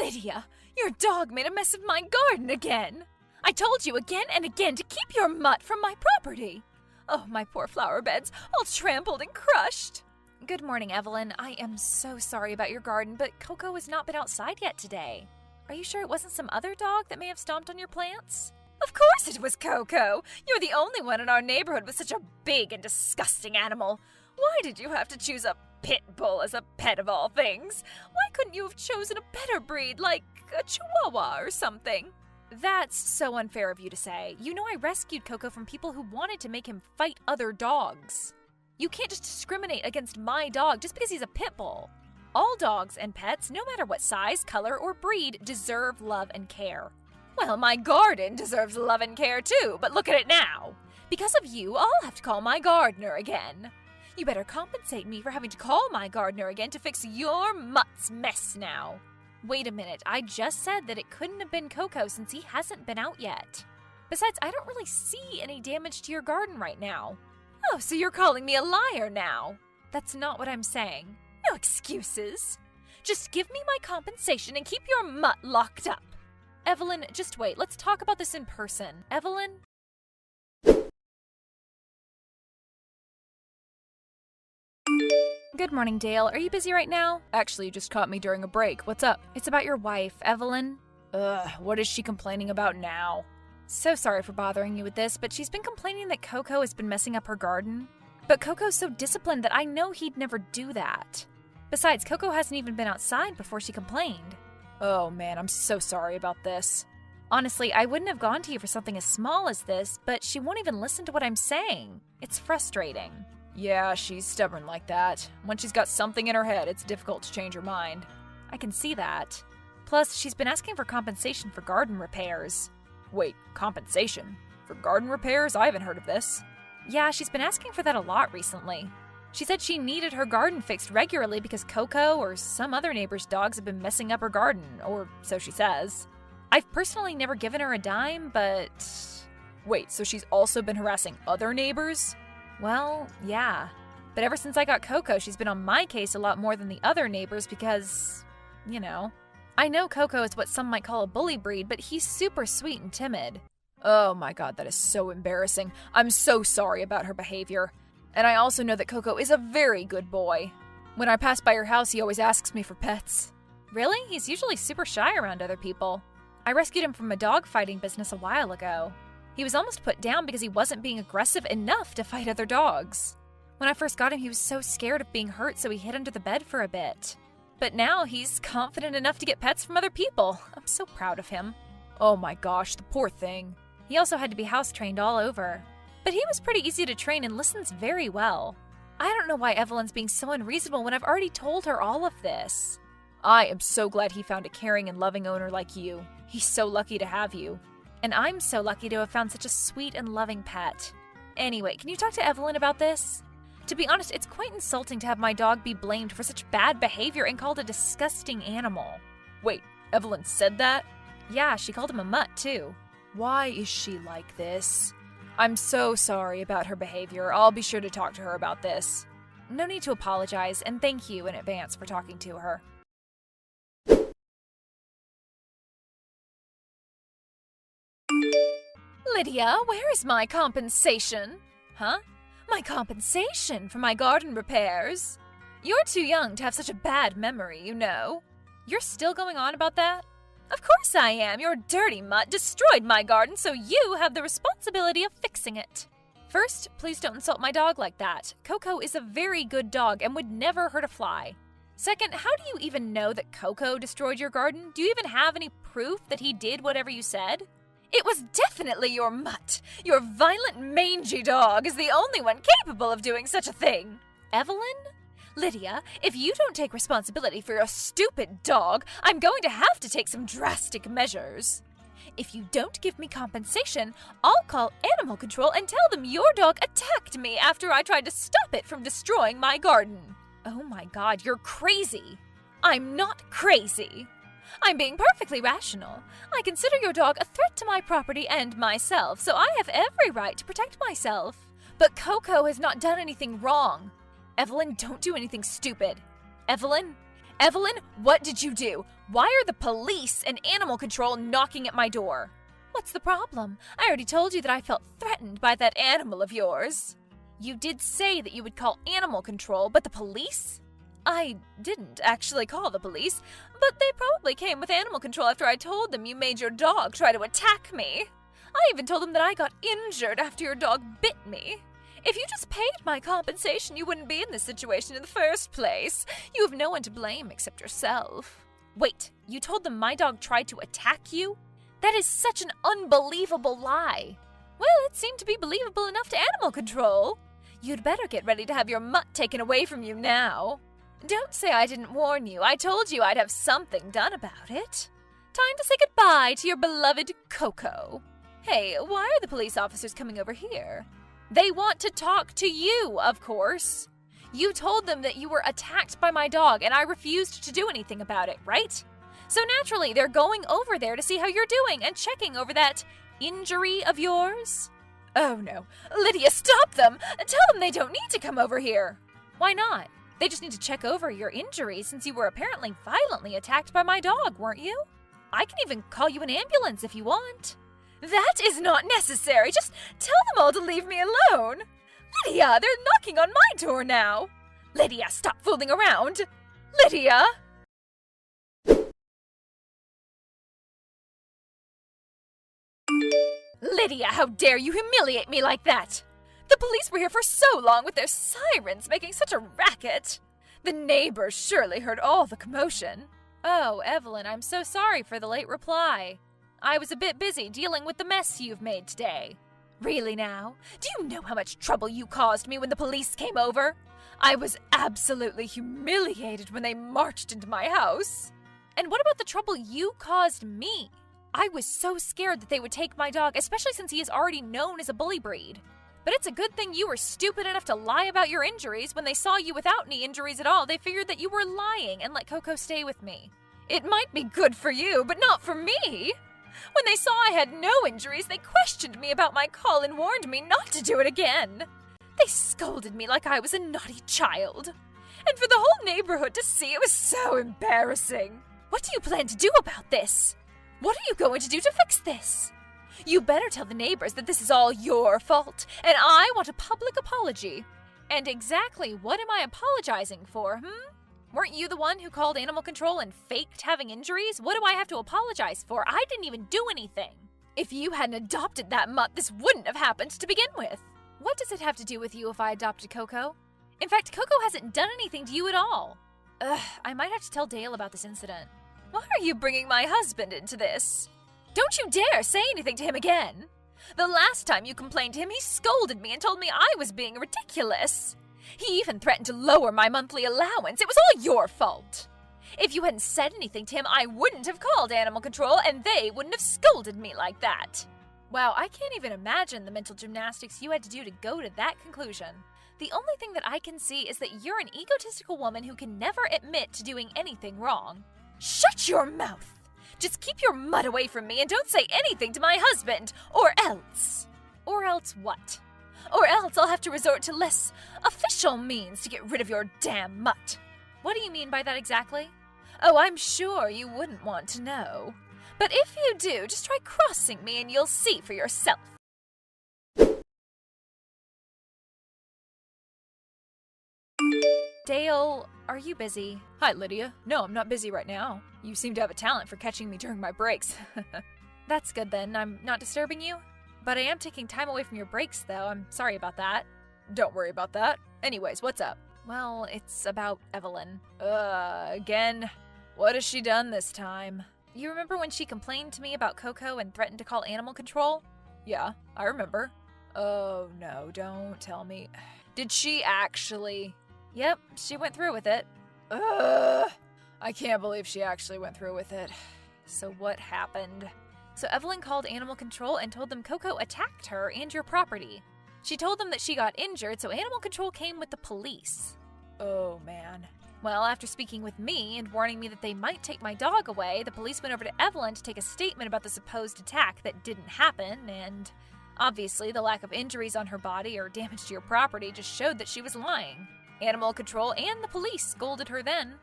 Lydia, your dog made a mess of my garden again. I told you again and again to keep your mutt from my property. Oh, my poor flower beds, all trampled and crushed. Good morning, Evelyn. I am so sorry about your garden, but Coco has not been outside yet today. Are you sure it wasn't some other dog that may have stomped on your plants? Of course it was Coco. You're the only one in our neighborhood with such a big and disgusting animal. Why did you have to choose a pit bull as a pet of all things? Why couldn't you have chosen a better breed, like a Chihuahua or something? That's so unfair of you to say. You know I rescued Coco from people who wanted to make him fight other dogs. You can't just discriminate against my dog just because he's a pit bull. All dogs and pets, no matter what size, color, or breed, deserve love and care. Well, my garden deserves love and care too, but look at it now. Because of you, I'll have to call my gardener again. You better compensate me for having to call my gardener again to fix your mutt's mess now. Wait a minute, I just said that it couldn't have been Coco since he hasn't been out yet. Besides, I don't really see any damage to your garden right now. Oh, so you're calling me a liar now? That's not what I'm saying. No excuses. Just give me my compensation and keep your mutt locked up. Evelyn, just wait. Let's talk about this in person. Evelyn? Good morning, Dale. Are you busy right now? Actually, you just caught me during a break. What's up? It's about your wife, Evelyn. What is she complaining about now? So sorry for bothering you with this, but she's been complaining that Coco has been messing up her garden. But Coco's so disciplined that I know he'd never do that. Besides, Coco hasn't even been outside before she complained. Oh man, I'm so sorry about this. Honestly, I wouldn't have gone to you for something as small as this, but she won't even listen to what I'm saying. It's frustrating. Yeah, she's stubborn like that. When she's got something in her head, it's difficult to change her mind. I can see that. Plus, she's been asking for compensation for garden repairs. Wait, compensation? For garden repairs? I haven't heard of this. Yeah, she's been asking for that a lot recently. She said she needed her garden fixed regularly because Coco or some other neighbor's dogs have been messing up her garden, or so she says. I've personally never given her a dime, but... Wait, so she's also been harassing other neighbors? Well, yeah. But ever since I got Coco, she's been on my case a lot more than the other neighbors because, you know. I know Coco is what some might call a bully breed, but he's super sweet and timid. Oh my god, that is so embarrassing. I'm so sorry about her behavior. And I also know that Coco is a very good boy. When I pass by your house, he always asks me for pets. Really? He's usually super shy around other people. I rescued him from a dog fighting business a while ago. He was almost put down because he wasn't being aggressive enough to fight other dogs. When I first got him, he was so scared of being hurt, so he hid under the bed for a bit. But now he's confident enough to get pets from other people. I'm so proud of him. Oh my gosh, the poor thing. He also had to be house trained all over. But he was pretty easy to train and listens very well. I don't know why Evelyn's being so unreasonable when I've already told her all of this. I am so glad he found a caring and loving owner like you. He's so lucky to have you. And I'm so lucky to have found such a sweet and loving pet. Anyway, can you talk to Evelyn about this? To be honest, it's quite insulting to have my dog be blamed for such bad behavior and called a disgusting animal. Wait, Evelyn said that? Yeah, she called him a mutt, too. Why is she like this? I'm so sorry about her behavior. I'll be sure to talk to her about this. No need to apologize, and thank you in advance for talking to her. Lydia, where is my compensation? Huh? My compensation for my garden repairs? You're too young to have such a bad memory, you know. You're still going on about that? Of course I am. Your dirty mutt destroyed my garden, so you have the responsibility of fixing it. First, please don't insult my dog like that. Coco is a very good dog and would never hurt a fly. Second, how do you even know that Coco destroyed your garden? Do you even have any proof that he did whatever you said? It was definitely your mutt. Your violent, mangy dog is the only one capable of doing such a thing. Evelyn? Lydia, if you don't take responsibility for your stupid dog, I'm going to have to take some drastic measures. If you don't give me compensation, I'll call animal control and tell them your dog attacked me after I tried to stop it from destroying my garden. Oh my god, you're crazy. I'm not crazy. I'm being perfectly rational. I consider your dog a threat to my property and myself, so I have every right to protect myself. But Coco has not done anything wrong. Evelyn, don't do anything stupid. Evelyn? Evelyn, what did you do? Why are the police and animal control knocking at my door? What's the problem? I already told you that I felt threatened by that animal of yours. You did say that you would call animal control, but the police? I didn't actually call the police, but they probably came with animal control after I told them you made your dog try to attack me. I even told them that I got injured after your dog bit me. If you just paid my compensation, you wouldn't be in this situation in the first place. You have no one to blame except yourself. Wait, you told them my dog tried to attack you? That is such an unbelievable lie. Well, it seemed to be believable enough to animal control. You'd better get ready to have your mutt taken away from you now. Don't say I didn't warn you. I told you I'd have something done about it. Time to say goodbye to your beloved Coco. Hey, why are the police officers coming over here? They want to talk to you, of course. You told them that you were attacked by my dog, and I refused to do anything about it, right? So naturally, they're going over there to see how you're doing and checking over that injury of yours. Oh no. Lydia, stop them! Tell them they don't need to come over here. Why not? They just need to check over your injury since you were apparently violently attacked by my dog, weren't you? I can even call you an ambulance if you want. That is not necessary. Just tell them all to leave me alone. Lydia, they're knocking on my door now. Lydia, stop fooling around. Lydia! Lydia, how dare you humiliate me like that? The police were here for so long with their sirens making such a racket. The neighbors surely heard all the commotion. Oh, Evelyn, I'm so sorry for the late reply. I was a bit busy dealing with the mess you've made today. Really now? Do you know how much trouble you caused me when the police came over? I was absolutely humiliated when they marched into my house. And what about the trouble you caused me? I was so scared that they would take my dog, especially since he is already known as a bully breed. But it's a good thing you were stupid enough to lie about your injuries. When they saw you without any injuries at all, they figured that you were lying and let Coco stay with me. It might be good for you, but not for me. When they saw I had no injuries, they questioned me about my call and warned me not to do it again. They scolded me like I was a naughty child. And for the whole neighborhood to see, it was so embarrassing. What do you plan to do about this? What are you going to do to fix this? You better tell the neighbors that this is all your fault, and I want a public apology. And exactly what am I apologizing for, Weren't you the one who called animal control and faked having injuries? What do I have to apologize for? I didn't even do anything. If you hadn't adopted that mutt, this wouldn't have happened to begin with. What does it have to do with you if I adopted Coco? In fact, Coco hasn't done anything to you at all. I might have to tell Dale about this incident. Why are you bringing my husband into this? Don't you dare say anything to him again. The last time you complained to him, he scolded me and told me I was being ridiculous. He even threatened to lower my monthly allowance. It was all your fault. If you hadn't said anything to him, I wouldn't have called animal control, and they wouldn't have scolded me like that. Wow, I can't even imagine the mental gymnastics you had to do to go to that conclusion. The only thing that I can see is that you're an egotistical woman who can never admit to doing anything wrong. Shut your mouth! Just keep your mutt away from me and don't say anything to my husband, or else. Or else what? Or else I'll have to resort to less official means to get rid of your damn mutt. What do you mean by that exactly? Oh, I'm sure you wouldn't want to know. But if you do, just try crossing me and you'll see for yourself. Dale, are you busy? Hi, Lydia. No, I'm not busy right now. You seem to have a talent for catching me during my breaks. That's good then. I'm not disturbing you? But I am taking time away from your breaks, though. I'm sorry about that. Don't worry about that. Anyways, what's up? Well, it's about Evelyn. Again? What has she done this time? You remember when she complained to me about Coco and threatened to call animal control? Yeah, I remember. Oh, no, don't tell me. Did she actually? Yep, she went through with it. I can't believe she actually went through with it. So what happened? So Evelyn called animal control and told them Coco attacked her and your property. She told them that she got injured, so animal control came with the police. Oh, man. Well, after speaking with me and warning me that they might take my dog away, the police went over to Evelyn to take a statement about the supposed attack that didn't happen, and obviously the lack of injuries on her body or damage to your property just showed that she was lying. Animal control and the police scolded her then.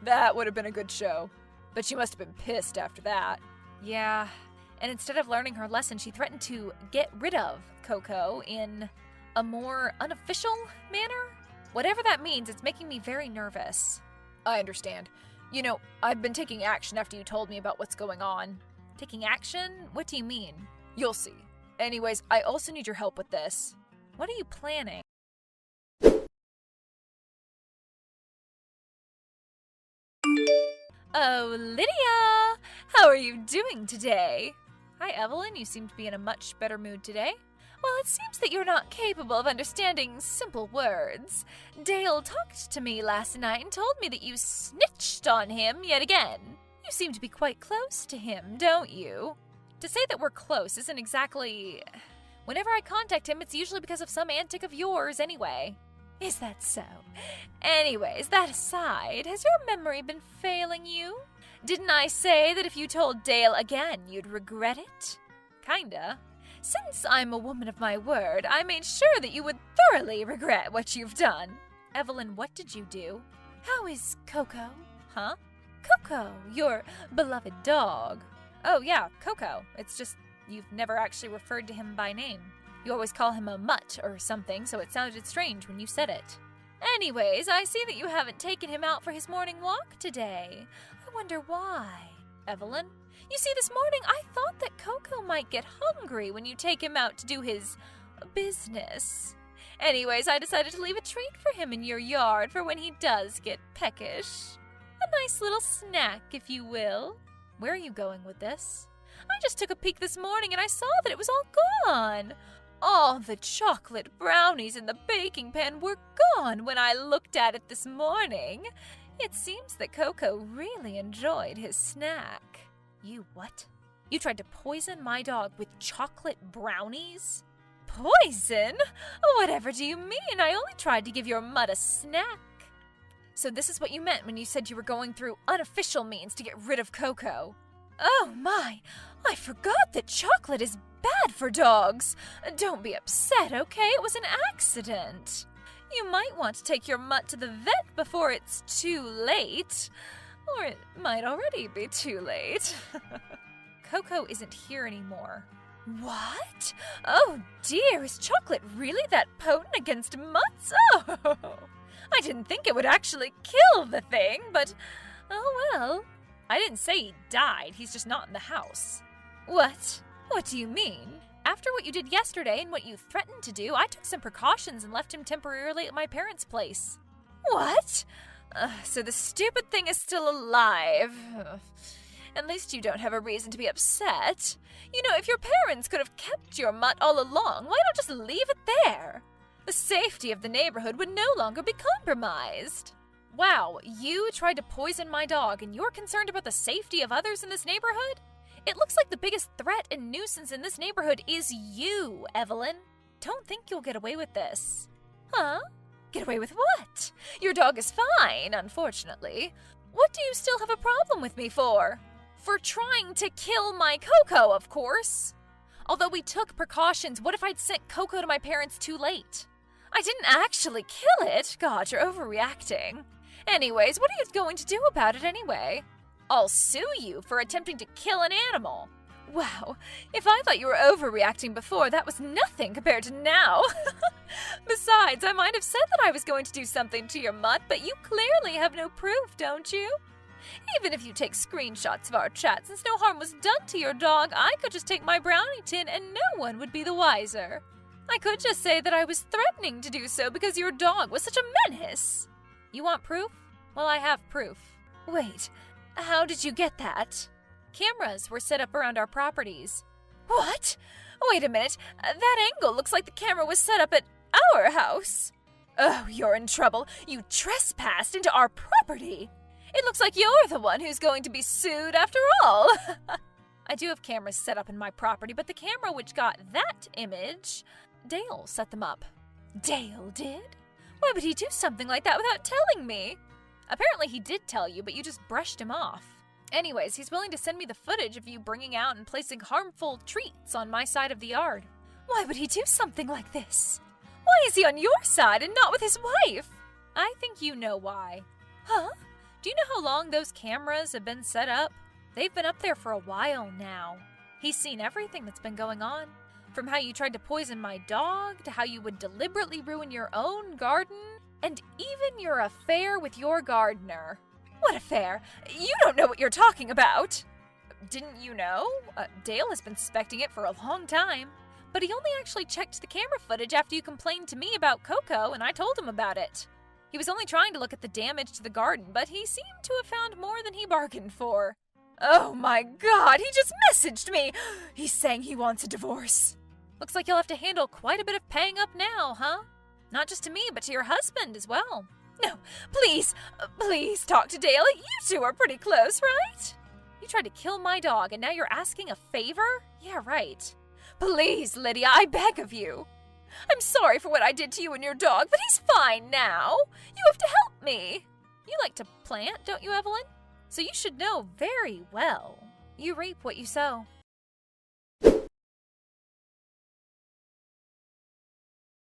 That would have been a good show. But she must have been pissed after that. Yeah, and instead of learning her lesson, she threatened to get rid of Coco in a more unofficial manner. Whatever that means, it's making me very nervous. I understand. You know, I've been taking action after you told me about what's going on. Taking action? What do you mean? You'll see. Anyways, I also need your help with this. What are you planning? Oh, Lydia! How are you doing today? Hi, Evelyn. You seem to be in a much better mood today. Well, it seems that you're not capable of understanding simple words. Dale talked to me last night and told me that you snitched on him yet again. You seem to be quite close to him, don't you? To say that we're close isn't exactly... Whenever I contact him, it's usually because of some antic of yours anyway. Is that so? Anyways, that aside, has your memory been failing you? Didn't I say that if you told Dale again, you'd regret it? Kinda. Since I'm a woman of my word, I made sure that you would thoroughly regret what you've done. Evelyn, what did you do? How is Coco? Huh? Coco, your beloved dog. Oh yeah, Coco. It's just you've never actually referred to him by name. You always call him a mutt or something, so it sounded strange when you said it. Anyways, I see that you haven't taken him out for his morning walk today. I wonder why. Evelyn? You see, this morning I thought that Coco might get hungry when you take him out to do his business. Anyways, I decided to leave a treat for him in your yard for when he does get peckish. A nice little snack, if you will. Where are you going with this? I just took a peek this morning and I saw that it was all gone. All the chocolate brownies in the baking pan were gone when I looked at it this morning. It seems that Coco really enjoyed his snack. You what? You tried to poison my dog with chocolate brownies? Poison? Whatever do you mean? I only tried to give your mutt a snack. So this is what you meant when you said you were going through unofficial means to get rid of Coco. Oh my, I forgot that chocolate is bad for dogs. Don't be upset, okay? It was an accident. You might want to take your mutt to the vet before it's too late. Or it might already be too late. Coco isn't here anymore. What? Oh dear, is chocolate really that potent against mutts? Oh, I didn't think it would actually kill the thing, but oh well. I didn't say he died, he's just not in the house. What? What do you mean? After what you did yesterday and what you threatened to do, I took some precautions and left him temporarily at my parents' place. What? So the stupid thing is still alive. At least you don't have a reason to be upset. You know, if your parents could have kept your mutt all along, why not just leave it there? The safety of the neighborhood would no longer be compromised. Wow, you tried to poison my dog and you're concerned about the safety of others in this neighborhood? It looks like the biggest threat and nuisance in this neighborhood is you, Evelyn. Don't think you'll get away with this. Huh? Get away with what? Your dog is fine, unfortunately. What do you still have a problem with me for? For trying to kill my Coco, of course. Although we took precautions, what if I'd sent Coco to my parents too late? I didn't actually kill it. God, you're overreacting. Anyways, what are you going to do about it anyway? I'll sue you for attempting to kill an animal. Wow, if I thought you were overreacting before, that was nothing compared to now. Besides, I might have said that I was going to do something to your mutt, but you clearly have no proof, don't you? Even if you take screenshots of our chat, since no harm was done to your dog, I could just take my brownie tin and no one would be the wiser. I could just say that I was threatening to do so because your dog was such a menace. You want proof? Well, I have proof. Wait, how did you get that? Cameras were set up around our properties. What? Wait a minute, that angle looks like the camera was set up at our house. Oh, you're in trouble. You trespassed into our property. It looks like you're the one who's going to be sued after all. I do have cameras set up in my property, but the camera which got that image, Dale set them up. Dale did? Why would he do something like that without telling me? Apparently he did tell you, but you just brushed him off. Anyways, he's willing to send me the footage of you bringing out and placing harmful treats on my side of the yard. Why would he do something like this? Why is he on your side and not with his wife? I think you know why. Huh? Do you know how long those cameras have been set up? They've been up there for a while now. He's seen everything that's been going on. From how you tried to poison my dog, to how you would deliberately ruin your own garden, and even your affair with your gardener. What affair? You don't know what you're talking about! Didn't you know? Dale has been suspecting it for a long time. But he only actually checked the camera footage after you complained to me about Coco, and I told him about it. He was only trying to look at the damage to the garden, but he seemed to have found more than he bargained for. Oh my God, he just messaged me! He's saying he wants a divorce. Looks like you'll have to handle quite a bit of paying up now, huh? Not just to me, but to your husband as well. No, please talk to Dale. You two are pretty close, right? You tried to kill my dog, and now you're asking a favor? Yeah, right. Please, Lydia, I beg of you. I'm sorry for what I did to you and your dog, but he's fine now. You have to help me. You like to plant, don't you, Evelyn? So you should know very well. You reap what you sow.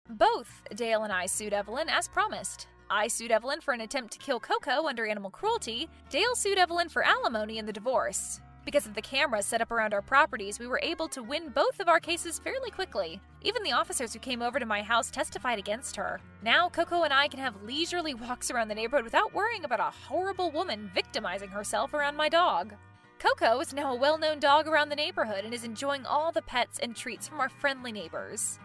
Both Dale and I sued Evelyn as promised. I sued Evelyn for an attempt to kill Coco under animal cruelty. Dale sued Evelyn for alimony in the divorce. Because of the cameras set up around our properties, we were able to win both of our cases fairly quickly. Even the officers who came over to my house testified against her. Now Coco and I can have leisurely walks around the neighborhood without worrying about a horrible woman victimizing herself around my dog. Coco is now a well-known dog around the neighborhood and is enjoying all the pets and treats from our friendly neighbors.